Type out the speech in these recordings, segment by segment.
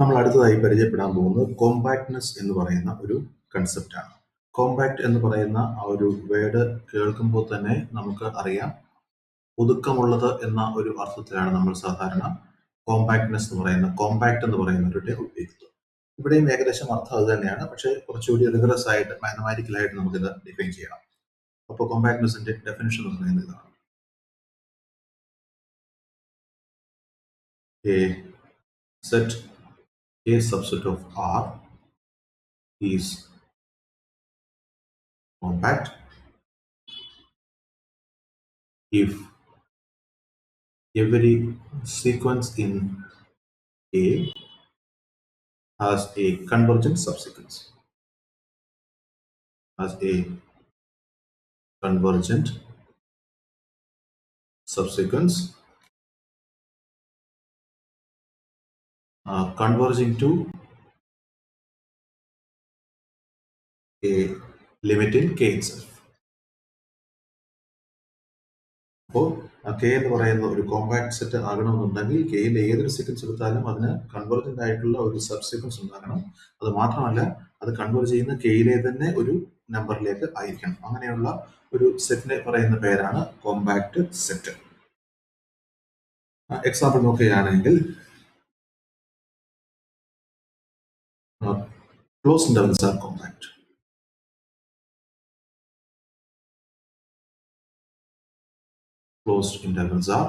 നമ്മൾ അടുത്തതായി പരിചയപ്പെടാൻ പോകുന്നത് കോമ്പാക്ട്നെസ് എന്ന് പറയുന്ന ഒരു കൺസെപ്റ്റാണ്. കോമ്പാക്ട് എന്ന് പറയുന്ന ആ ഒരു വേർഡ് കേൾക്കുമ്പോൾ തന്നെ നമുക്ക് അറിയാം, ഒതുക്കമുള്ളത് എന്ന ഒരു അർത്ഥത്തിലാണ് നമ്മൾ സാധാരണ കോമ്പാക്ട്നെസ് എന്ന് പറയുന്ന കോമ്പാക്ട് എന്ന് പറയുന്ന ഒരു ടേം ഉപയോഗിക്കുന്നത്. ഇവിടെയും ഏകദേശം അർത്ഥം അത് തന്നെയാണ്, പക്ഷേ കുറച്ചുകൂടി റിഗറസ് ആയിട്ട് മാത്തമാറ്റിക്കലായിട്ട് നമുക്കിത് ഡിഫൈൻ ചെയ്യണം. അപ്പോൾ കോമ്പാക്ട്നെസിന്റെ ഡെഫിനിഷൻ എന്ന് പറയുന്നത് ഇതാണ്: a set A subset of R is compact if every sequence in A has a convergent subsequence. Has a convergent subsequence converging to a limit in K itself. അപ്പോൾ K എന്ന് പറയുന്ന ഒരു compact set ആകണമെന്നുണ്ടെങ്കിൽ കെയിലെ ഏതൊരു sequence എടുത്താലും അതിന് convergent ആയിട്ടുള്ള ഒരു സബ് സീക്വൻസ് ഉണ്ടാകണം. അത് മാത്രമല്ല, അത് കൺവേർട്ട് ചെയ്യുന്ന കെയിലെ തന്നെ ഒരു നമ്പറിലേക്ക് ആയിരിക്കണം. അങ്ങനെയുള്ള ഒരു സെറ്റിനെ പറയുന്ന പേരാണ് കോമ്പാക്ട് സെറ്റ്. എക്സാമ്പിൾ നോക്കുകയാണെങ്കിൽ close intervals are compact. Closed intervals are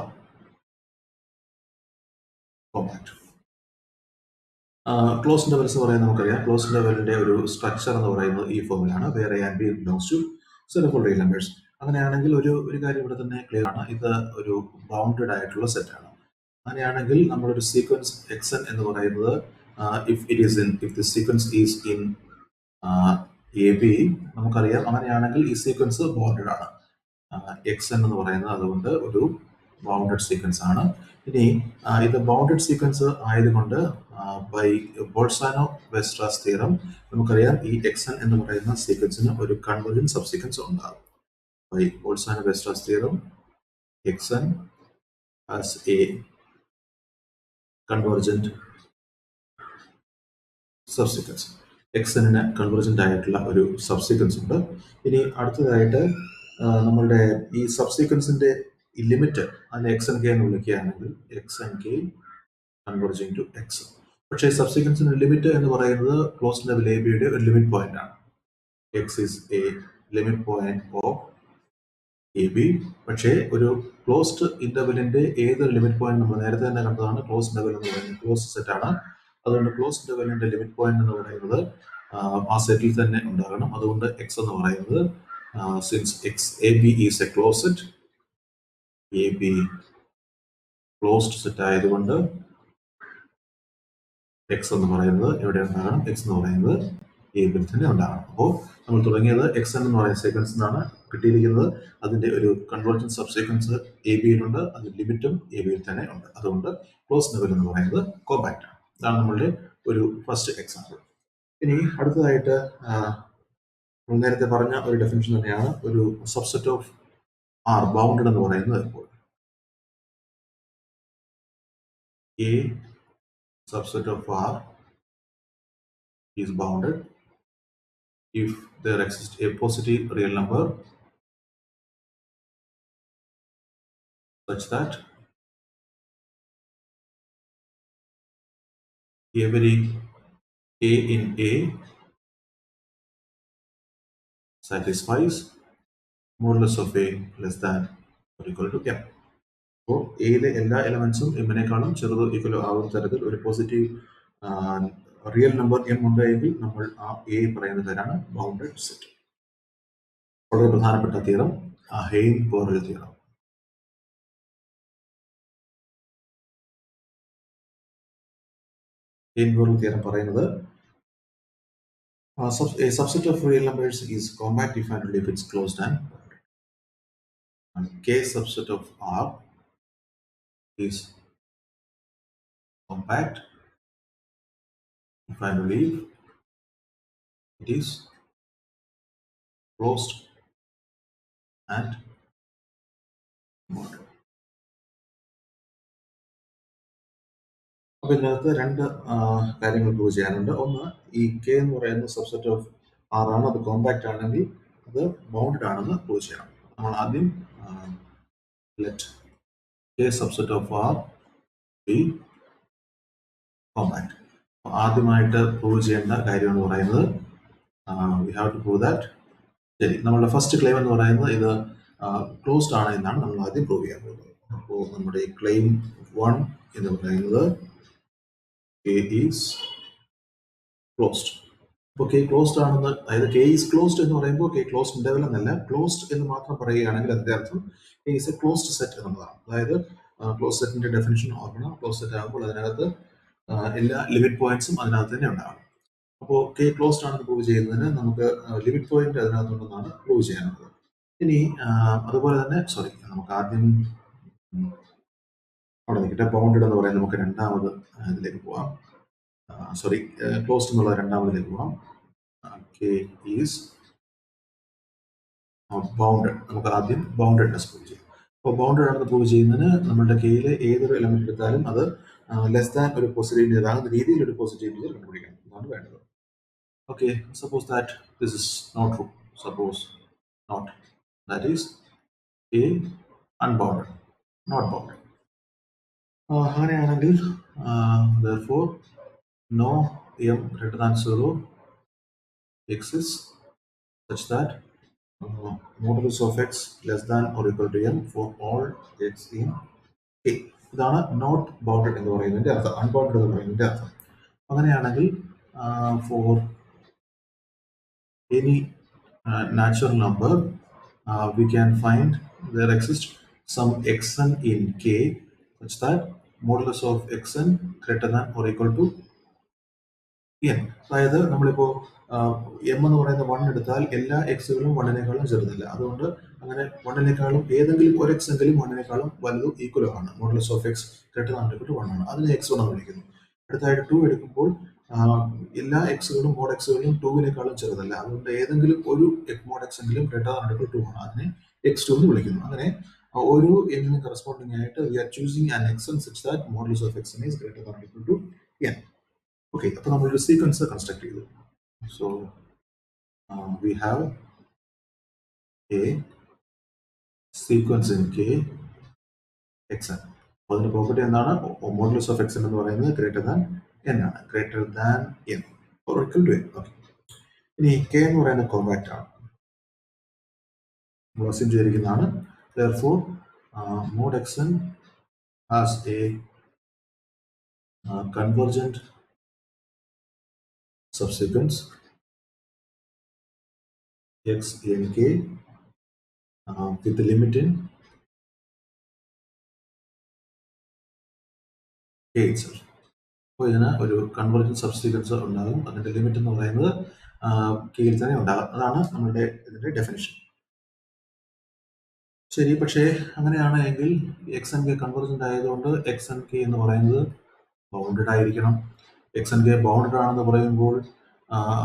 compact. Close intervals എന്ന് പറയുന്നത് നമുക്കറിയാം. ക്ലോസ് ഇന്റർവെലിന്റെ ഒരു സ്ട്രക്ചർ എന്ന് പറയുന്നത് ഈ ഫോമിലാണ്: where A and B belongs to set of real numbers. അങ്ങനെയാണെങ്കിൽ ഒരു കാര്യം ഇവിടെ തന്നെ ക്ലിയർ ആണ്, ഇത് ഒരു ബൗണ്ടഡ് ആയിട്ടുള്ള സെറ്റാണ്. അങ്ങനെയാണെങ്കിൽ നമ്മളൊരു സീക്വൻസ് എക്സൻ എന്ന് പറയുന്നത് if the sequence is in A B നമുക്കറിയാം. അങ്ങനെയാണെങ്കിൽ ഈ സീക്വൻസ് ബൗണ്ടഡ് ആണ്. എക്സൻ എന്ന് പറയുന്നത് അതുകൊണ്ട് ഒരു ബൗണ്ടഡ് സീക്വൻസ് ആണ്. ഇനി ഇത് ബൗണ്ടഡ് സീക്വൻസ് ആയതുകൊണ്ട് ബൈ ബോൾസാനോ-വെസ്ട്രാസ് തിയറം നമുക്കറിയാം ഈ എക്സൻ എന്ന് പറയുന്ന സീക്വൻസിന് ഒരു കൺവെർജന്റ് സബ് സീക്വൻസ് ഉണ്ടാകും. By Bolzano Weierstrass theorem x n has a convergent sub sequence. എക്സനിന് കൺവെർജന്റ് ആയിട്ടുള്ള ഒരു സബ് സീക്വൻസ് ഉണ്ട്. ഇനി അടുത്തതായിട്ട് നമ്മളുടെ ഈ സബ് സീക്വൻസിന്റെ ഈ ലിമിറ്റ് അതിനെ എക്സ് എൻ കെ എന്ന് വിളിക്കുകയാണെങ്കിൽ X N K converging to X. പക്ഷേ സബ് സീക്വൻസിന്റെ ലിമിറ്റ് എന്ന് പറയുന്നത് ക്ലോസ് ഇന്റർവൽ എ ബിയുടെ ഒരു ലിമിറ്റ് പോയിന്റ് ആണ്. X is a limit point of A B. പക്ഷേ ഒരു ക്ലോസ്ഡ് ഇന്റർവെലിന്റെ ഏതൊരു ലിമിറ്റ് പോയിന്റ് നമ്മൾ നേരത്തെ തന്നെ കണ്ടതാണ്. ക്ലോസ് ഇന്റർവെൽ എന്ന് പറയുന്നത് ക്ലോസ് സെറ്റ് ആണ്. അതുകൊണ്ട് ക്ലോസ് ഇന്റർവെലിന്റെ ലിമിറ്റ് പോയിന്റ് എന്ന് പറയുന്നത് ആ സെറ്റിൽ തന്നെ ഉണ്ടാകണം. അതുകൊണ്ട് എക്സ് എന്ന് പറയുന്നത് since AB is a closed set, AB closed set ആയതുകൊണ്ട് എക്സ് എന്ന് പറയുന്നത് എവിടെ ഉണ്ടാകണം? എക്സ് എന്ന് പറയുന്നത് എ ബിയിൽ തന്നെ ഉണ്ടാകണം. അപ്പോൾ നമ്മൾ തുടങ്ങിയത് എക്സ് എന്ന് പറയുന്ന സീക്വൻസ് എന്നാണ് കിട്ടിയിരിക്കുന്നത്. അതിന്റെ ഒരു കൺവെർജന്റ് സബ് സീക്വൻസ് എ ബിയിലുണ്ട്, അതിന്റെ ലിമിറ്റും എ ബിയിൽ തന്നെ ഉണ്ട്. അതുകൊണ്ട് ക്ലോസ് ഇന്റർവെൽ എന്ന് പറയുന്നത് കോമ്പാക്റ്റ് ആണ്. ഇതാണ് നമ്മളുടെ ഒരു ഫസ്റ്റ് എക്സാമ്പിൾ. ഇനി അടുത്തതായിട്ട് നേരത്തെ പറഞ്ഞ ഒരു ഡെഫിനിഷൻ തന്നെയാണ് ഒരു സബ്സെറ്റ് ഓഫ് ആർ ബൗണ്ടഡ് എന്ന് പറയുന്നത്. ഇപ്പോൾ A subset of R is bounded if there exists a positive real number such that every A in A satisfies modulus of A less than or equal to M. അപ്പോൾ എയിലെ എല്ലാ എലമെന്റ്സും എമ്മിനേക്കാളും ചെറുത് equal ആവുന്ന തരത്തിൽ ഒരു പോസിറ്റീവ് റിയൽ നമ്പർ എം ഉണ്ടെങ്കിൽ നമ്മൾ ആ എ പറയുന്ന പേരാണ് ബൗണ്ടഡ് സെറ്റ്. വളരെ പ്രധാനപ്പെട്ട തിയറം ഹെയ്ൻ-ബോർഗെ തിയറം. ഹെയ്ൻ-ബോർഗെ തിയറം പറയുന്നത് a subset of real numbers is compact if and only if it's closed and bounded. And K subset of R is compact if and only if it is closed and bounded. അപ്പോൾ ഇതിനകത്ത് രണ്ട് കാര്യങ്ങൾ prove ചെയ്യാനുണ്ട്. ഒന്ന്, ഈ K എന്ന് പറയുന്ന subset of R ആണ്, അത് കോമ്പാക്റ്റ് ആണെങ്കിൽ അത് ബൗണ്ടഡ് ആണെന്ന് പ്രൂവ് ചെയ്യണം. നമ്മൾ ആദ്യം let K subset of R be compact. ആദ്യമായിട്ട് പ്രൂവ് ചെയ്യേണ്ട കാര്യം എന്ന് പറയുന്നത് we have to prove that. ശരി, നമ്മളുടെ ഫസ്റ്റ് ക്ലെയിം എന്ന് പറയുന്നത് ഇത് ക്ലോസ്ഡ് ആണ് എന്നാണ് നമ്മൾ ആദ്യം പ്രൂവ് ചെയ്യാൻ പോകുന്നത്. അപ്പോൾ നമ്മുടെ ഈ ക്ലെയിം 1 എന്ന് പറയുന്നത് കെ ഈസ് ക്ലോസ്ഡ്. അപ്പോൾ കെ ക്ലോസ്ഡ് ആണെന്ന്, അതായത് കെ ഈസ് ക്ലോസ്ഡ് എന്ന് പറയുമ്പോൾ കെ ക്ലോസ്ഡ് ഇന്റർവൽ എന്നല്ല, ക്ലോസ്ഡ് എന്ന് മാത്രം പറയുകയാണെങ്കിൽ അതിന്റെ അർത്ഥം K is A closed set എന്നുള്ളതാണ്. അതായത് ക്ലോസ് സെറ്റിന്റെ ഡെഫിനിഷൻ ഓർക്കണം. ക്ലോസ് സെറ്റ് ആകുമ്പോൾ അതിനകത്ത് എല്ലാ ലിമിറ്റ് പോയിന്റ്സും അതിനകത്ത് തന്നെ ഉണ്ടാകും. അപ്പോൾ കെ ക്ലോസ്ഡ് ആണെന്ന് പ്രൂവ് ചെയ്യുന്നതിന് നമുക്ക് ലിമിറ്റ് പോയിന്റ് അതിനകത്തുണ്ടെന്നാണ് പ്രൂവ് ചെയ്യാനുള്ളത്. ഇനി അതുപോലെ തന്നെ നമുക്ക് ആദ്യം അവിടെ നിൽക്കട്ടെ, ബൗണ്ടഡ് എന്ന് പറയുന്നത് നമുക്ക് രണ്ടാമത് ഇതിലേക്ക് പോവാം. ക്ലോസ്ഡ് എന്നുള്ള രണ്ടാമതിലേക്ക് പോവാം. K is bounded. നമുക്ക് ആദ്യം ബൗണ്ടഡ്നെസ് പ്രൂവ് ചെയ്യാം. അപ്പോൾ ബൗണ്ടഡ് ആണെന്ന് പ്രൂവ് ചെയ്യുന്നതിന് നമ്മുടെ കെയിലെ ഏതൊരു എലമെന്റ് എടുത്താലും അത് ലെസ് ദാൻ ഒരു പോസിറ്റീവ് ഇൻഡിജർ ആകുന്ന രീതിയിൽ ഒരു പോസിറ്റീവ് ഇൻഡിജർ കണ്ടുപിടിക്കണം എന്നാണ് വേണ്ടത്. Okay, suppose that this is not true. Suppose not. That is A unbounded, not bounded. അങ്ങനെയാണെങ്കിൽ therefore no m greater than 0 exists such that modulus of x less than or equal to m for all x in A. ഇതാണ് not bounded എന്ന് പറയുന്നതിന്റെ അർത്ഥം, unbounded എന്ന് പറയുന്നതിന്റെ അർത്ഥം. അങ്ങനെയാണെങ്കിൽ for any natural number, we can find there exists some xn in k such that modulus of xn greater than or equal to n. അതായത് നമ്മളിപ്പോൾ എം എന്ന് പറയുന്ന 1 എടുത്താൽ എല്ലാ എക്സുകളും 1നേക്കാളും ചെറുതല്ല. അതുകൊണ്ട് അങ്ങനെ 1നേക്കാളും ഏതെങ്കിലും ഒരു എക്സ് എങ്കിലും 1നേക്കാളും വലുതും ഈക്വലോ ആണ്. Modulus of X greater than or equal to 1 ആണ്. അതിനെ x1 എന്ന് വിളിക്കുന്നു. അടുത്തായിട്ട് 2 എടുക്കുമ്പോൾ എല്ലാ എക്സുകളും മോഡ് എക്സുകളും 2നേക്കാളും ചെറുതല്ല. അതുകൊണ്ട് ഏതെങ്കിലും ഒരു മോഡ് എക്സ് എങ്കിലും greater than or equal to 1 ആണ്. അതിനെ x2 എന്ന് വിളിക്കുന്നു. അങ്ങനെ ഓരോ എന്നിനും കറസ്പോണ്ടിങ് ആയിട്ട് we are choosing an xn such that modulus of xn is greater than or equal to n. Okay, അപ്പോൾ നമ്മളൊരു സീക്വൻസ് കൺസ്ട്രക്ട് ചെയ്തു. So we have a sequence in K xn. അതിന്റെ പ്രോപ്പർട്ടി എന്താണ്? മോഡുലസ് ഓഫ് xn എന്ന് പറയുന്നത് greater than n ആണ്. Greater than n or equal to n. Okay, ഇനി k എന്ന് പറയുന്നത് കോമ്പാക്റ്റ് ആണ്, നമ്മൾ അസ്യൂം ചെയ്തിരിക്കുന്നതാണ്. Therefore mod xn has a convergent subsequence x in k with the limit in k itself. അപ്പോൾ ഇതിന് ഒരു കൺവെർജന്റ് സബ്സീക്വൻസ് ഉണ്ടാകും. അതിന്റെ ലിമിറ്റ് എന്ന് പറയുന്നത് കെയിൽ തന്നെ ഉണ്ടാകും. അതാണ് നമ്മുടെ ഇതിന്റെ ഡെഫിനിഷൻ. ശരി, പക്ഷേ അങ്ങനെയാണ് എങ്കിൽ എക്സ് എൻ കെ കൺവെർജന്റ് ആയതുകൊണ്ട് എക്സ് എൻ കെ എന്ന് പറയുന്നത് ബൗണ്ടഡ് ആയിരിക്കണം. എക്സ് എൻ കെ ബൗണ്ടഡ് ആണെന്ന് പറയുമ്പോൾ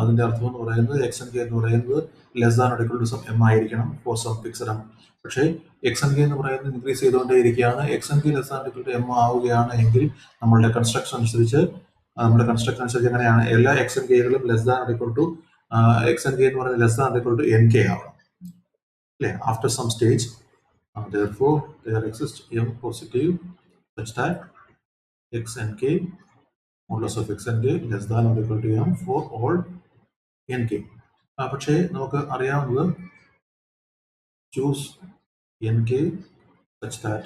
അതിന്റെ അർത്ഥം എന്ന് പറയുന്നത് എക്സ് എൻ കെ എന്ന് പറയുന്നത് less than or equal to some M ആയിരിക്കണം ഫോർ സം ഫിക്സഡ് എം. പക്ഷേ എക്സ് എൻ കെ എന്ന് പറയുന്നത് ഇൻക്രീസ് ചെയ്തുകൊണ്ടേയിരിക്കുകയാണ്. X N k less than equal to M ആവുകയാണ് എങ്കിൽ നമ്മളുടെ കൺസ്ട്രക്ഷൻ അനുസരിച്ച് എങ്ങനെയാണ് എല്ലാ എക്സ് എൻ കെകളും less than or equal to x N K എന്ന് പറയുന്നത് less than or equal to n k ആവണം അല്ലേ? After some stage therefore there exists m positive such that x and k modulus of x and k less than or equal to m for all n k. പക്ഷേ നമുക്ക് അറിയാവുന്നത് choose n k such that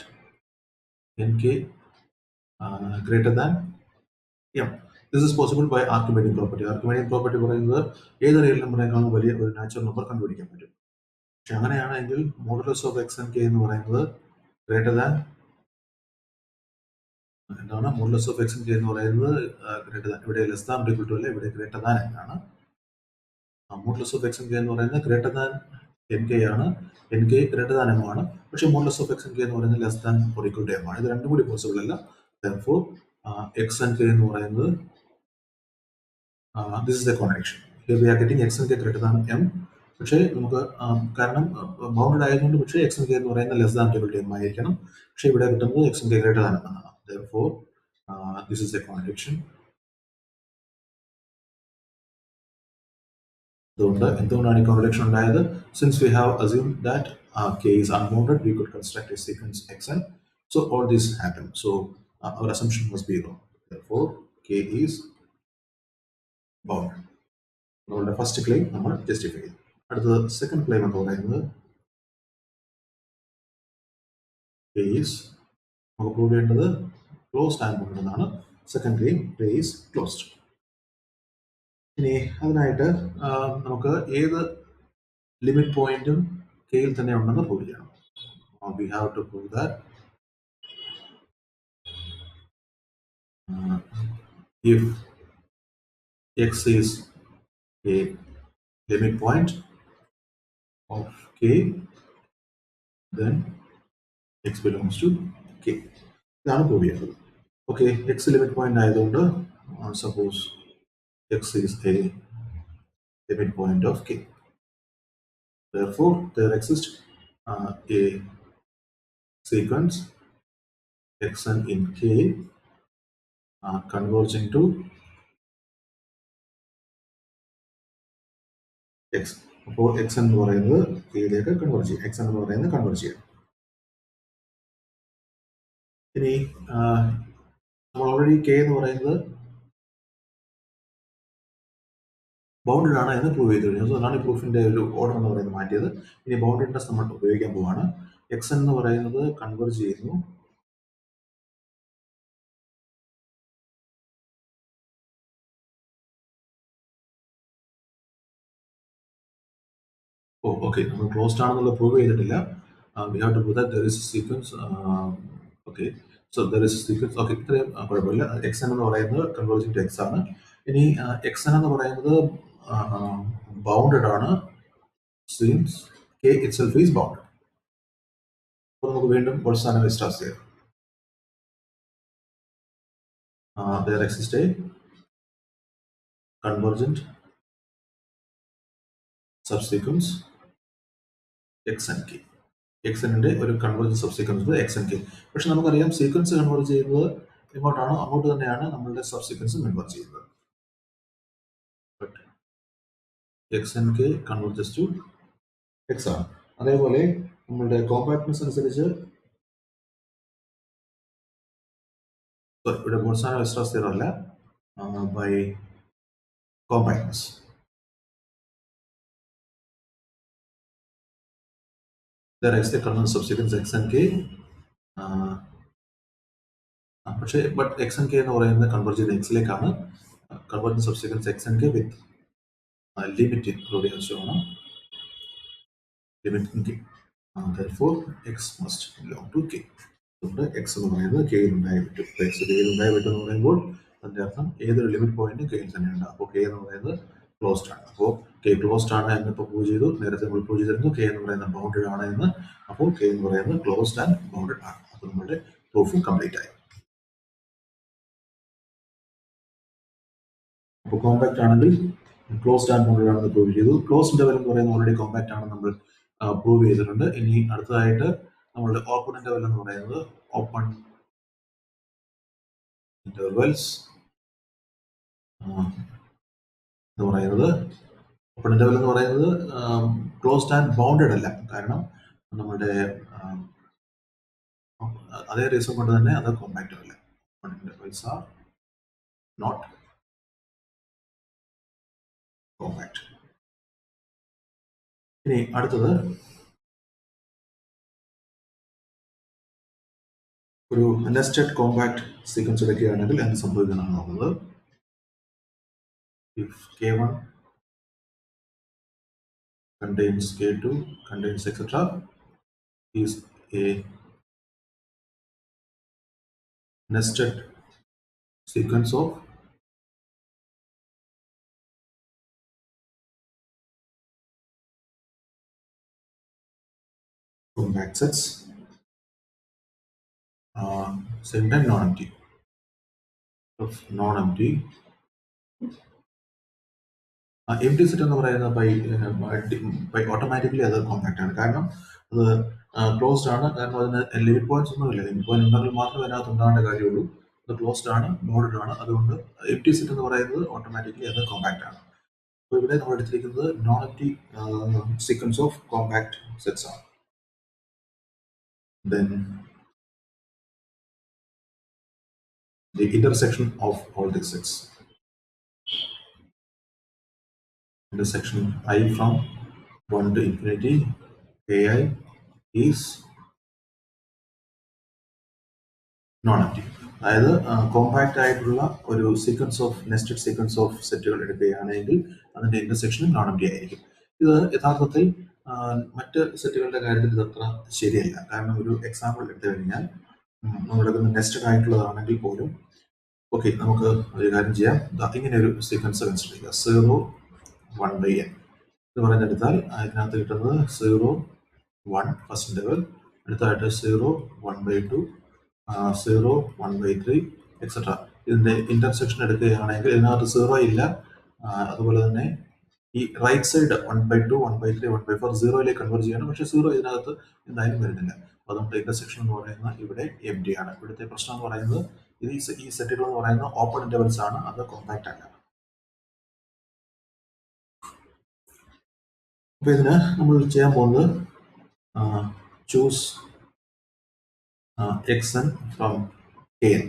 n k greater than m. This is possible by Archimedean property. Archimedean property പറയുന്നത് ഏത് real നമ്പറിനേക്കാളും വലിയ ഒരു natural number കണ്ടുപിടിക്കാൻ പറ്റും. പക്ഷെ അങ്ങനെയാണെങ്കിൽ modulus of X N K എന്ന് പറയുന്നത് ഗ്രേറ്റർ ദാൻ എന്താണ്? Modulus of X N K എന്ന് പറയുന്നത് ഗ്രേറ്റർ ദാൻ, ഇവിടെ ലെസ് ദാൻ ഈക്വൽ ടു അല്ല, ഇവിടെ ഗ്രേറ്റർ ദാൻ എന്നാണ്. Modulus of X N K എന്ന് പറയുന്നത് ഗ്രേറ്റർ ദാൻ എൻ കെ ആണ്, N K greater than M ആണ്. പക്ഷേ modulus of X N K എന്ന് പറയുന്നത് less than or equal to M ആണ്. ഇത് രണ്ടും കൂടി പോസിബിൾ അല്ല. therefore എക്സ് എൻ കെ എന്ന് പറയുന്നത് this is the contradiction. Here we are getting x and k greater than m. പക്ഷേ നമുക്ക് കാരണം ബൗണ്ടഡ് ആയതുകൊണ്ട് പക്ഷേ എക്സ് എൻ കെ എന്ന് പറയുന്നത് less than equal to M ആയിരിക്കണം. പക്ഷേ ഇവിടെ കിട്ടുന്നത് X N K greater than എന്നാണ്. therefore This is a contradiction. എന്തുകൊണ്ടാണ് ഈ കോൺട്രഡിക്ഷൻ ഉണ്ടായത്? Since we have assumed that k is unbounded, we could construct a sequence xn. So all this happened. So our assumption must be wrong. Therefore, k is bounded. നമ്മളുടെ first claim നമ്മൾ justify ചെയ്തു. അടുത്തത് second claim എന്ന് പറയുന്നത് k is നമുക്ക് prove ചെയ്യേണ്ടത് closed and bounded എന്നാണ്. Second claim k is closed. ഇനി അതിനായിട്ട് നമുക്ക് ഏത് ലിമിറ്റ് പോയിന്റും കെയിൽ തന്നെ ഉണ്ടെന്ന് പ്രൂവ് ചെയ്യണം. We have to prove that if x is a limit point of k, then x belongs to k. ഇതാണ് പ്രൂവ് ചെയ്യുന്നത്. ഓക്കെ, എക്സ് ലിമിറ്റ് പോയിന്റ് ആയതുകൊണ്ട് suppose x is a limit point of k. Therefore, there exists a sequence xn in k converging to x. അപ്പോൾ x എന്ന് പറയുന്നത് kയിലേക്ക് converge ചെയ്യും. x എന്ന് പറയുന്നത് converge ചെയ്യും. ഇനി നമ്മൾ ഓൾറെഡി k എന്ന് പറയുന്നത് ബൗണ്ടഡ് ആണ് എന്ന് പ്രൂവ് ചെയ്ത് കഴിഞ്ഞു. അതാണ് ഈ പ്രൂഫിന്റെ ഒരു ഓർഡർ എന്ന് പറയുന്നത് മാറ്റിയത്. ഇനി ബൗണ്ടഡ്നെസ് നമ്മൾ ഉപയോഗിക്കാൻ പോവാണ്. x എന്ന് പറയുന്നത് കൺവേർജ് ചെയ്യുന്നു ഓക്കെ, നമ്മൾ ക്ലോസ്ഡ് ആണെന്നുള്ള പ്രൂവ് ചെയ്തിട്ടില്ല. We have to prove that there is a sequence. Okay, so there is a sequence. Okay, ഇത്രയും കുഴപ്പമില്ല. xn എന്ന് പറയുന്നത് കൺവേർജിങ് ടു x ആണ്. ഇനി xn എന്ന് പറയുന്നത് ബൗണ്ടഡ് ആണ് since k itself is bounded. അപ്പോൾ നമുക്ക് വീണ്ടും Bolzano-Weierstrass theorem. There exists a convergent subsequence xn k. xnന്റെ ഒരു കൺവേർജൻറ്റ് സബ്സീക്വൻസ് xn k. പക്ഷെ നമുക്കറിയാം സീക്വൻസ് കൺവേർജ് ചെയ്യുന്നത് എങ്ങോട്ടാണോ അങ്ങോട്ട് തന്നെയാണ് നമ്മളുടെ സബ്സീക്വൻസ് കൺവേർജ് ചെയ്യുന്നത്. xn k converges to x ആണ്. അതേപോലെ നമ്മളുടെ കോമ്പാക്ട്നെസ് അനുസരിച്ച് ഇവിടെ Bolzano-Weierstrass theorem അല്ല, by compactness. There is the convergent subsequence xn k. പക്ഷേ xn k എന്ന് പറയുന്നത് കൺവേർജ് ചെയ്യുന്ന എക്സിലേക്കാണ്. കൺവേർജൻറ്റ് സബ്സീക്വൻസ് xn k വിത്ത് ലിമിറ്റ് ഇൻക്ലൂഡ് ആവശ്യമാണ്. Limit k. Therefore x must belong to k. അതുകൊണ്ട് x എന്ന് പറയുന്നത് കെയിൽ ഉണ്ടായി പറ്റും. x കെയിൽ ഉണ്ടായി പറ്റും എന്ന് പറയുമ്പോൾ അതിൻ്റെ അർത്ഥം ഏതൊരു ലിമിറ്റ് പോയിന്റും കെയിൽ തന്നെയുണ്ട്. അപ്പോൾ k എന്ന് പറയുന്നത് ക്ലോസ്ഡ് ആണ്. അപ്പോൾ k ക്ലോസ്ഡ് ആണ് എന്നിപ്പോൾ പ്രൂവ് ചെയ്തു. നേരത്തെ നമ്മൾ പ്രൂവ് ചെയ്തിരുന്നു k എന്ന് പറയുന്നത് ബൗണ്ടഡ് ആണ് എന്ന്. അപ്പോൾ k എന്ന് പറയുന്നത് ക്ലോസ്ഡ് ആൻഡ് ബൗണ്ടഡ് ആണ്. അപ്പോൾ നമ്മുടെ പ്രൂഫ് കംപ്ലീറ്റ് ആയി. അപ്പോൾ കോമ്പാക്ട് ആണെങ്കിൽ ക്ലോസ്ഡ് ആൻഡ് ബൗണ്ടഡ് ആണെന്ന് പ്രൂവ് ചെയ്തു. ക്ലോസ് ഇന്റർവെൽ എന്ന് പറയുന്നത് ഓൾറെഡി കോമ്പാക്ട് ആണ് നമ്മൾ പ്രൂവ് ചെയ്തിട്ടുണ്ട്. ഇനി അടുത്തതായിട്ട് നമ്മളുടെ ഓപ്പൺ ഇന്റർവെൽ എന്ന് പറയുന്നത് ഓപ്പൺ ഇന്റർവെൽസ് എന്ന് പറയുന്നത് ഓപ്പൺ ഇന്റർവെൽ എന്ന് പറയുന്നത് ക്ലോസ്ഡ് ആൻഡ് ബൗണ്ടഡ് അല്ല. കാരണം നമ്മളുടെ അതേ റീസൺ കൊണ്ട് തന്നെ അത് കോമ്പാക്റ്റ് അല്ല. Open intervals are not compact. ഇനി അടുത്തത് ഒരു നെസ്റ്റഡ് കോമ്പാക്ട് സീക്വൻസ് എടുക്കുകയാണെങ്കിൽ എന്ത് സംഭവിക്കുന്നതാണ് നോക്കുന്നത്. If k1 contains k2 contains etc. is a nested sequence of compact sets, same time non-empty. Of non-empty empty set എന്ന് പറയുന്നത് ബൈ ഓട്ടോമാറ്റിക്കലി അത് കോമ്പാക്റ്റ് ആണ്. കാരണം അത് ക്ലോസ്ഡ് ആണ്. കാരണം അതിന് ലിമിറ്റ് പോയിന്റ്സ് ഒന്നുമില്ല. ലിമിറ്റ് പോയിന്റ് ഉണ്ടെങ്കിൽ മാത്രമേ അതിനകത്ത് ഉണ്ടാകേണ്ട കാര്യമുള്ളൂ. അത് ക്ലോസ്ഡ് ആണ്, മോഡഡ് ആണ്. അതുകൊണ്ട് എംപ്റ്റി സെറ്റ് എന്ന് പറയുന്നത് ഓട്ടോമാറ്റിക്കലി അത് കോമ്പാക്റ്റ് ആണ്. അപ്പോൾ ഇവിടെ നമ്മൾ എടുത്തിരിക്കുന്നത് non empty sequence of compact sets ആണ്. Then the intersection of all these sets. Intersection I from 1 to infinity ai is non empty. അതായത് കോമ്പാക്റ്റ് ആയിട്ടുള്ള ഒരു sequence of nested sequence of സെറ്റുകൾ എടുക്കുകയാണെങ്കിൽ അതിന്റെ ഇന്റർസെക്ഷൻ നോൺ എംപ്റ്റി ആയിരിക്കും. ഇത് യഥാർത്ഥത്തിൽ മറ്റ് സെറ്റുകളുടെ കാര്യത്തിൽ ഇതത്ര ശരിയല്ല. കാരണം ഒരു എക്സാമ്പിൾ എടുത്തു കഴിഞ്ഞാൽ നമ്മളെടുക്കുന്ന നെസ്റ്റഡ് ആയിട്ടുള്ളതാണെങ്കിൽ പോലും ഓക്കെ, നമുക്ക് ഒരു കാര്യം ചെയ്യാം. ഇങ്ങനെ ഒരു സീക്വൻസ് കൺസിഡർ ചെയ്യുക. 0 1/n എന്ന് പറഞ്ഞെടുത്താൽ അതിനകത്ത് കിട്ടുന്നത് 0 1 ഫസ്റ്റ് ഇന്റർവൽ, അടുത്തതായിട്ട് 0 1/2 0 1/3 എക്സെട്ര. ഇതിന്റെ ഇന്റർസെക്ഷൻ എടുക്കുകയാണെങ്കിൽ ഇതിനകത്ത് 0 ഇല്ല. അതുപോലെ തന്നെ ഈ റൈറ്റ് സൈഡ് 1/2 1/3 1/4 സീറോയിലേക്ക് കൺവേർട്ട് ചെയ്യണം. പക്ഷേ 0 ഇതിനകത്ത് എന്തായാലും വരുന്നില്ല. അതുകൊണ്ട് ഇന്റർസെക്ഷൻ എന്ന് പറയുന്നത് ഇവിടെ എംപ്റ്റി ആണ്. ഇവിടുത്തെ പ്രശ്നം എന്ന് പറയുന്നത് ഈ സെറ്റുകൾ എന്ന് പറയുന്നത് ഓപ്പൺ ഇന്റർവൽസ് ആണ്, അത് കോമ്പാക്റ്റ് അല്ല. അപ്പൊ ഇതിന് നമ്മൾ ചെയ്യാൻ പോകുന്നത് ചൂസ് xn ഫ്രം kn.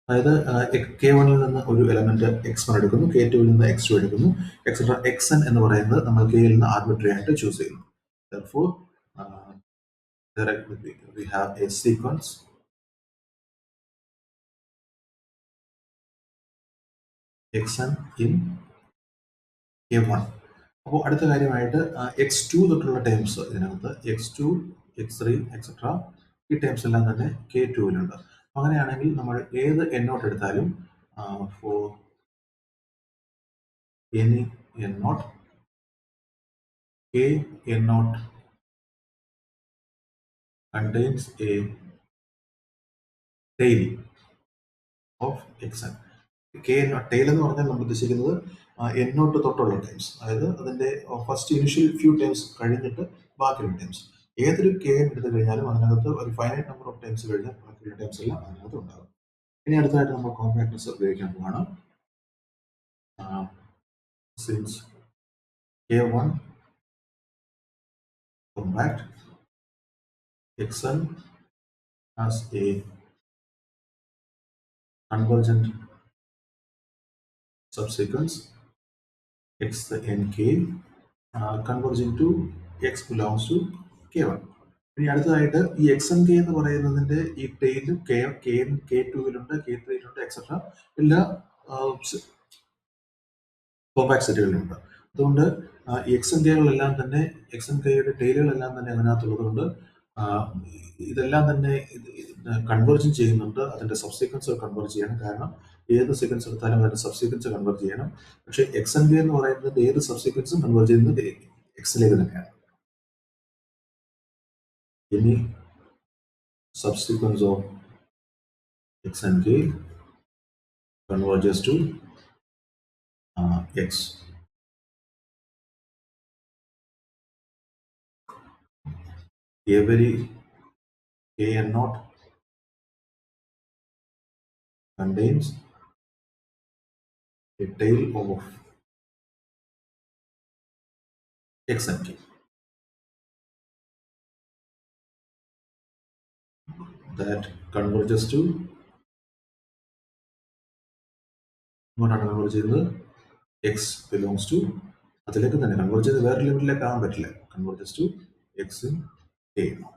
അതായത് k1 നിന്ന് ഒരു എലമെന്റ് x1 എടുക്കുന്നു, k2 നിന്ന് x2 എടുക്കുന്നു, എക്സെട്ര. xn എന്ന് പറയുന്നത് നമ്മൾ k യിൽ നിന്ന് ആർബിട്രറി ആയിട്ട് ചൂസ് ചെയ്യുന്നു. Therefore, we have a sequence xn in k1. അപ്പോൾ അടുത്ത കാര്യമായിട്ട് x2 തൊട്ടുള്ള ടേംസ് ഇതിനകത്ത് x2 x3 എക്സെട്ര ഈ ടേംസ് എല്ലാം തന്നെ k2-ലുണ്ട്. അങ്ങനെയാണെങ്കിൽ നമ്മൾ ഏത് n0 എടുത്താലും four any n0 k n0 contains a tail of xn. tail എന്ന് പറഞ്ഞാൽ നമ്മൾ ഉദ്ദേശിക്കുന്നത് n0 തൊട്ടുള്ള ടൈംസ്, അതായത് അതിന്റെ ഫസ്റ്റ് ഇനിഷ്യൽ ഫ്യൂ ടൈംസ് കഴിഞ്ഞിട്ട് ബാക്കിയുള്ള ടൈംസ്. ഏതൊരു k എടുത്തു കഴിഞ്ഞാലും അതിനകത്ത് ഒരു ഫൈനൈറ്റ് നമ്പർ ഓഫ് ടൈംസ് കഴിഞ്ഞാൽ ബാക്കിയുള്ള ടൈംസ് എല്ലാം അതിനകത്ത് ഉണ്ടാകും. ഇനി അടുത്തായിട്ട് നമ്മൾ കോമ്പാക്ട്നെസ് ഉപയോഗിക്കാൻ പോവാണ്. Since k1 compact, xn has a convergent subsequence xnk converging to x belongs to k1. ഇനി അടുത്തതായിട്ട് ഈ xnk എന്ന് പറയുന്നതിന്റെ ഈ ടെയിലും k2-ലുണ്ട്, k3-ലുണ്ട് എക്സെട്ര എല്ലാ കോമ്പാക്ട് സെറ്റുകളിലുണ്ട്. അതുകൊണ്ട് ഈ xnk-കളെല്ലാം തന്നെ xnk-യുടെ ടെയിലുകളെല്ലാം തന്നെ അതിനകത്തുള്ളതുകൊണ്ട് ഇതെല്ലാം തന്നെ കൺവേർജൻ ചെയ്യുന്നുണ്ട്. അതിന്റെ സബ്സീക്വൻസ് കൺവേർജ് ചെയ്യണം. കാരണം ഏത് സീക്വൻസ് എടുത്താലും അതിന്റെ സബ്സീക്വൻസ് കൺവേർജ് ചെയ്യണം. പക്ഷേ xnk എന്ന് പറയുന്നത് ഏത് സബ്സീക്വൻസും കൺവേർജ് ചെയ്യുന്നത് എക്സിലേക്ക് തന്നെയാണ്. Any subsequence of xnk converges to x. Every kn0 contains a tail of xnk. That converges to ഇങ്ങോട്ടാണ് കൺവേർട്ട് ചെയ്യുന്നത് x belongs to അതിലേക്ക് തന്നെ കൺവേർട്ട് ചെയ്ത് വേറെ ലിമിറ്റിലേക്ക് ആകാൻ പറ്റില്ല. Converges to x in k0.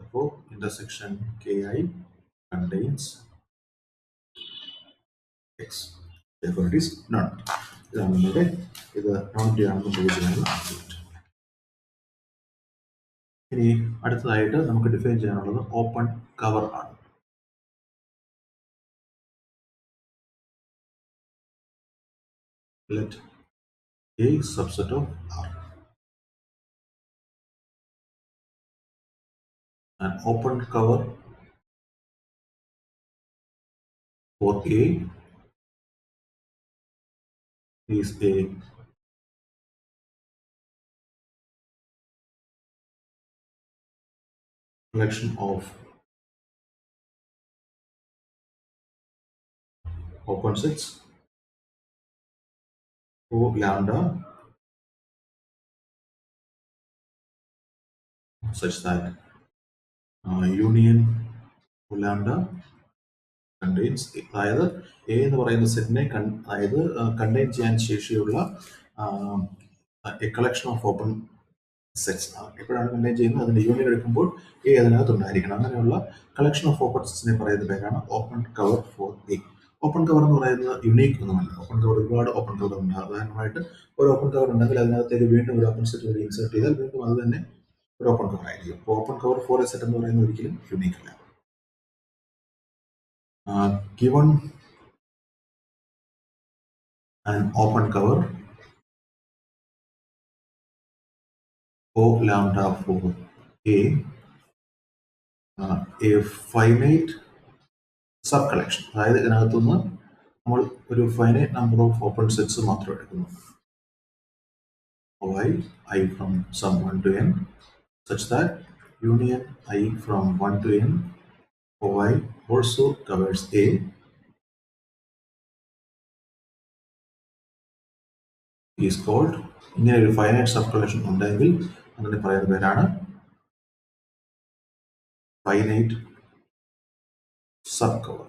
അപ്പോൾ intersection ki contains x. Therefore it is non. ഇതാണ് നമ്മുടെ ഇത് നോൺ എംപ്റ്റി ആണെന്ന് പ്രൂവ് ചെയ്യാനുള്ള ആർഗ്യുമെന്റ്. ഇനി അടുത്തതായിട്ട് നമുക്ക് ഡിഫൈൻ ചെയ്യാനുള്ളത് ഓപ്പൺ കവർ ആണ്. Let a subset of R. An open cover for A is a collection of open sets O lambda such that union O lambda contains, അതായത് A എന്ന് പറയുന്ന സെറ്റിനെ അതായത് കണ്ടെയ്ൻ ചെയ്യാൻ ശേഷിയുള്ള A collection of open sets എപ്പോഴാണ് contain ചെയ്യുന്നത്, അതിന്റെ യൂണിയൻ എടുക്കുമ്പോൾ എ അതിനകത്ത് ഉണ്ടായിരിക്കണം. അങ്ങനെയുള്ള കളക്ഷൻ ഓഫ് ഓപ്പൺ സെറ്റ്സിനെ പറയുന്ന പേരാണ് open cover for A. Open cover എന്ന് പറയുന്നത് യുണീക്ക് ഒന്നുമല്ല. ഓപ്പൺ കവർ ഒരുപാട് ഓപ്പൺ കവർ ഉണ്ട്. ഉദാഹരണമായിട്ട് ഒരു ഓപ്പൺ കവർ ഉണ്ടെങ്കിൽ അതിനകത്തേക്ക് വീണ്ടും ഒരു ഓപ്പൺ സെറ്റ് വഴി ഇൻസേർട്ട് ചെയ്താൽ വീണ്ടും അത് തന്നെ ഒരു ഓപ്പൺ കവർ ആയിരിക്കും. Open cover for a set എന്ന് പറയുന്നത് ഒരിക്കലും യുണീക്ക് അല്ല. Given an open cover O lambda for a finite sub collection, അതായത് ഇതിനകത്തുനിന്ന് നമ്മൾ ഒരു finite number of open sets മാത്രം എടുക്കുന്നു. I from some 1 to n such that union I from 1 to n OI also covers A is called, ഇങ്ങനെ ഒരു finite sub collection ഉണ്ടെങ്കിൽ അതിനെ പറയുന്ന പേരാണ് ഫൈനൈറ്റ് സബ് കവർ.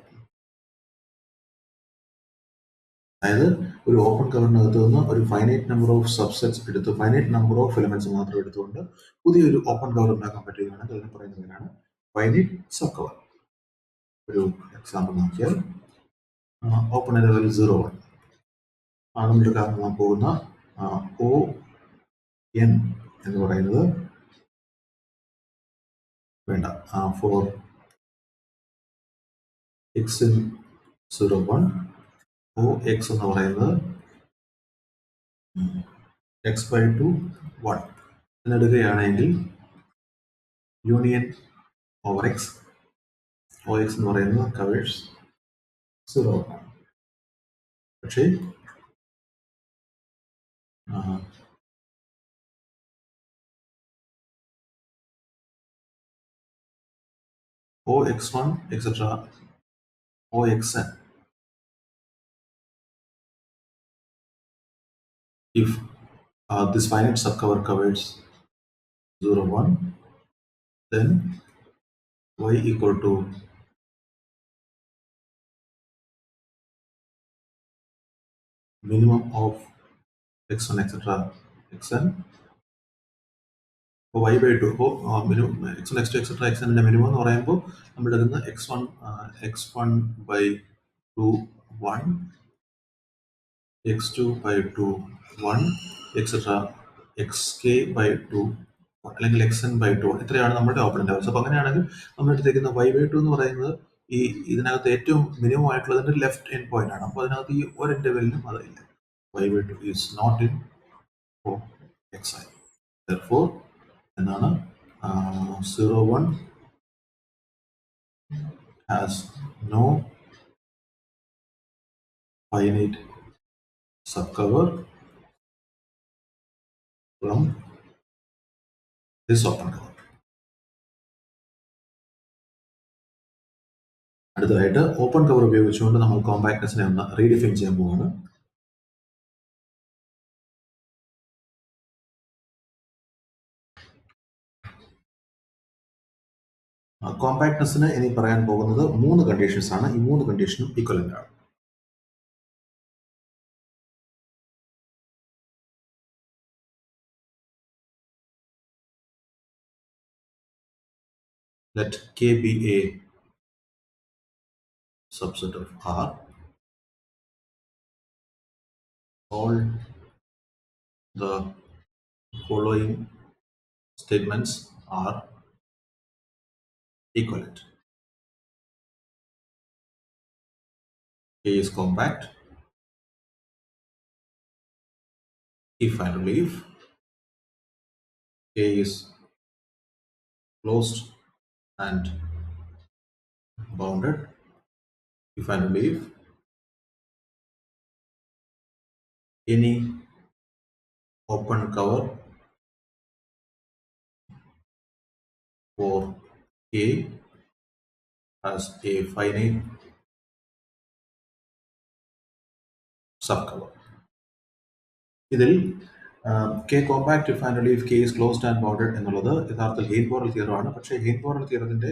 അതായത് ഒരു ഓപ്പൺ കവറിനകത്ത് നിന്ന് ഒരു ഫൈനൈറ്റ് നമ്പർ ഓഫ് സബ്സെറ്റ്സ് എടുത്ത് ഫൈനൈറ്റ് നമ്പർ ഓഫ് എലിമെന്റ്സ് മാത്രം എടുത്തുകൊണ്ട് പുതിയൊരു ഓപ്പൺ കവർ ഉണ്ടാക്കാൻ പറ്റുകയാണെങ്കിൽ അതിനെ പറയുന്ന പേരാണ് ഫൈനൈറ്റ് സബ് കവർ. ഒരു എക്സാമ്പിൾ നോക്കിയാൽ ഓപ്പൺ ലെവൽ 0 നമ്മൾ കാണാൻ പോകുന്ന O n എന്ന് പറയുന്നത് വേണ്ട, four x in 0 1 O x എന്ന് പറയുന്നത് x/2 1 എന്നെടുക്കുകയാണെങ്കിൽ union over x O x എന്ന് പറയുന്നത് കവേഴ്സ് 0 1. പക്ഷേ OX1 etc. OXN, if this finite subcover covers 0 1, then y equal to minimum of x1 etc. xn y by 2 minimum x1 x2 etc. xn ന്റെ minimum എന്ന് പറയുമ്പോൾ നമ്മൾ എടുക്കുന്ന x1 by 2 1 x2 by 2 1 etc. xk by 2 അല്ലെങ്കിൽ xn by 2 ഇത്രയാണ് നമ്മുടെ opponent hours. അപ്പോൾ അങ്ങനെയാണെങ്കിൽ നമ്മൾ എടുത്തേക്കുന്ന y by 2 എന്ന് പറയുന്നത് ഈ ഇതിനകത്ത് ഏറ്റവും മിനിമം ആയിട്ടുള്ളതിന്റെ ലെഫ്റ്റ് എൻഡ് പോയിന്റ് ആണ്. അപ്പോൾ അതിനകത്ത് ഈ ഒരു ഇന്റർവെല്ലിനും അതില്ല. y by 2 is not in for xi. Therefore എന്താണ് 0 1 has no finite subcover from this open cover. അടുത്തതായിട്ട് ഓപ്പൺ കവർ ഉപയോഗിച്ചുകൊണ്ട് നമ്മൾ കോമ്പാക്ട്നെസ്സിനെ ഒന്ന് റീഡിഫൈൻ ചെയ്യാൻ പോവാണ്. കോമ്പാക്ട്നെസ്സിന് ഇനി പറയാൻ പോകുന്നത് 3 കണ്ടീഷൻസ് ആണ്. ഈ 3 കണ്ടീഷനും ഈക്വലന്റ് ആണ്. Let K be a subset of R. All the following statements are equivalent. K is compact if and only if K is closed and bounded if and only if any open cover for A has a finite subcover. ഇതിൽ K compact if and if K is closed and bounded എന്നുള്ളത് യഥാർത്ഥത്തിൽ ഹെയ്ൻബോറൽ തിയറമാണ്. പക്ഷേ ഹെയ്ൻബോറൽ തിയറത്തിന്റെ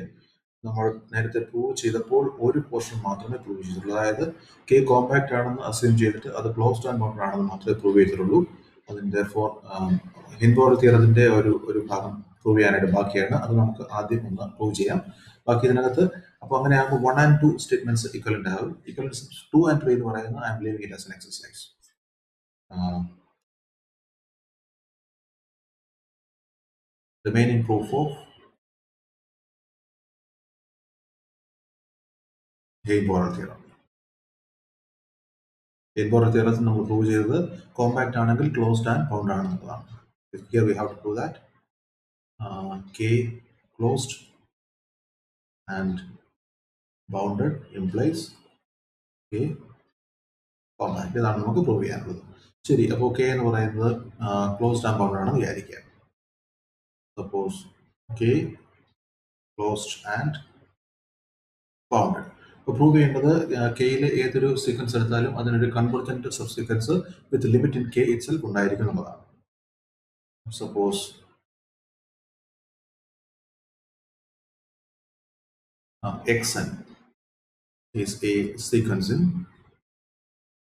നമ്മൾ നേരത്തെ prove ചെയ്തപ്പോൾ ഒരു portion മാത്രമേ prove ചെയ്തിട്ടുള്ളൂ. അതായത് കെ കോമ്പാക്ട് ആണെന്ന് അസ്യൂം ചെയ്തിട്ട് അത് ക്ലോസ്ഡ് ആൻഡ് ബൗണ്ടഡ് ആണെന്ന് മാത്രമേ പ്രൂവ് ചെയ്തിട്ടുള്ളൂ. അതിന്റെ ഹെയ്ൻബോറൽ തിയറത്തിന്റെ ഒരു ഭാഗം പ്രൂവ് ചെയ്യാനായിട്ട് ബാക്കിയാണ്. അത് നമുക്ക് ആദ്യം ഒന്ന് പ്രൂവ് ചെയ്യാം. ബാക്കി ഇതിനകത്ത് അപ്പോൾ അങ്ങനെ ആകുമ്പോൾ 1 and 2 സ്റ്റേറ്റ്മെന്റ്സ് ഇക്വലന്റ് ആകും. ഇക്വലൻസ് 2 and 3 എന്ന് പറയുന്നത് I'm leaving it as an exercise. Remaining proof of Heine Borel theorem. ഹെയ്ൻബോറൽ തിയറത്തിൽ നമ്മൾ പ്രൂവ് ചെയ്തത് കോമ്പാക്ട് ആണെങ്കിൽ ക്ലോസ്ഡ് ആൻഡ് ബൗണ്ടഡ് ആണെന്നുള്ളതാണ്. Here we have to prove that K closed and bounded implies K compact. ഇതാണ് നമുക്ക് പ്രൂവ് ചെയ്യാനുള്ളത്. ശരി, അപ്പോൾ K എന്ന് പറയുന്നത് ക്ലോസ്ഡ് ആൻഡ് ബൗണ്ടഡ് ആണെന്ന് വിചാരിക്കുക. Suppose K closed and bounded. അപ്പോൾ പ്രൂവ് ചെയ്യേണ്ടത് കെയിലെ ഏതൊരു സീക്വൻസ് എടുത്താലും അതിനൊരു convergent sub sequence with limit in K itself ഉണ്ടായിരിക്കും എന്നുള്ളതാണ്. Suppose xn is a sequence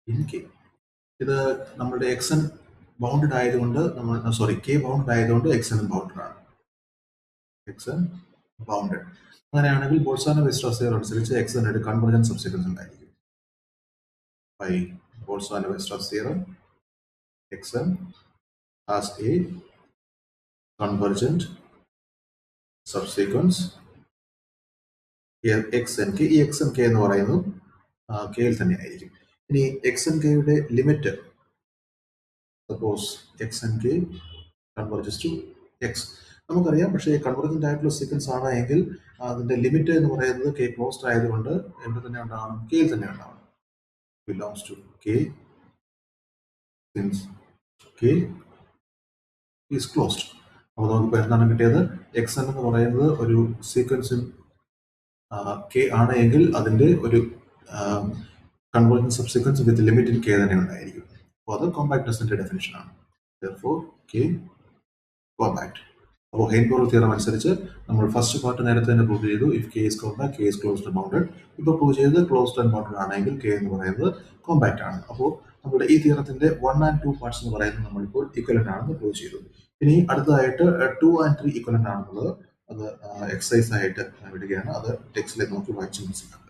in k. ഇത് നമ്മുടെ xn ബൗണ്ടഡ് ആയതുകൊണ്ട് k ബൗണ്ടഡ് ആയതുകൊണ്ട് xn ബൗണ്ടഡ് ആണ്. xn ബൗണ്ടഡ് അങ്ങനെയാണെങ്കിൽ ബോൾസാനോ-വെയ്സ്ട്രാസ് തിയറം അനുസരിച്ച് xn ഒരു കൺവെർജന്റ് സബ് സീക്വൻസ് ഉണ്ടായിരിക്കും. By Bolzano-Weierstrass theorem, xn has a convergent subsequence. Here xnk, ഈ xnk എന്ന് പറയുന്നത് കെയിൽ തന്നെ ആയിരിക്കും. ഇനി xnkയുടെ limit suppose xnk converges to x നമുക്കറിയാം. പക്ഷേ കൺവെർജന്റ് ആയിട്ടുള്ള സീക്വൻസ് ആണ് എങ്കിൽ അതിന്റെ ലിമിറ്റ് എന്ന് പറയുന്നത് k ക്ലോസ്ഡ് ആയതുകൊണ്ട് എവിടെ തന്നെ ഉണ്ടാവണം? കെയിൽ തന്നെ ഉണ്ടാവണം. Belongs to k since k is closed. അപ്പോൾ നമുക്കിപ്പോൾ എന്താണ് കിട്ടിയത്? xn എന്ന് പറയുന്നത് ഒരു സീക്വൻസും k ആണ് എങ്കിൽ അതിന്റെ ഒരു convergent subsequence with limit in k തന്നെ ഉണ്ടായിരിക്കും. അപ്പോൾ അത് കോമ്പാക്ട്നെസിന്റെ ഡെഫിനിഷൻ ആണ്. Therefore k compact. അപ്പോൾ ഹെയ്ൻബോറൽ തിയറം അനുസരിച്ച് നമ്മൾ ഫസ്റ്റ് പാർട്ട് നേരത്തെ തന്നെ പ്രൂവ് ചെയ്തു. If K is compact, K is closed and bounded. ഇപ്പോൾ പ്രൂവ് ചെയ്തത് ക്ലോസ്ഡ് ആൻഡ് ബൗണ്ടഡ് ആണെങ്കിൽ കെ എന്ന് പറയുന്നത് കോമ്പാക്ട് ആണ്. അപ്പോൾ നമ്മുടെ ഈ തിയറത്തിന്റെ 1 and 2 പാർട്സ് എന്ന് പറയുന്നത് നമ്മളിപ്പോൾ ഇക്വലന്റ് ആണെന്ന് പ്രൂവ് ചെയ്തു. ഇനി അടുത്തതായിട്ട് 2 and 3 ഇക്വലന്റ് ആണെന്നുള്ളത് അത് എക്സസൈസ് ആയിട്ട് വിടുകയാണ്. അത് ടെക്സ്റ്റിലേക്ക് നോക്കി വായിച്ച് മനസ്സിലാക്കുക.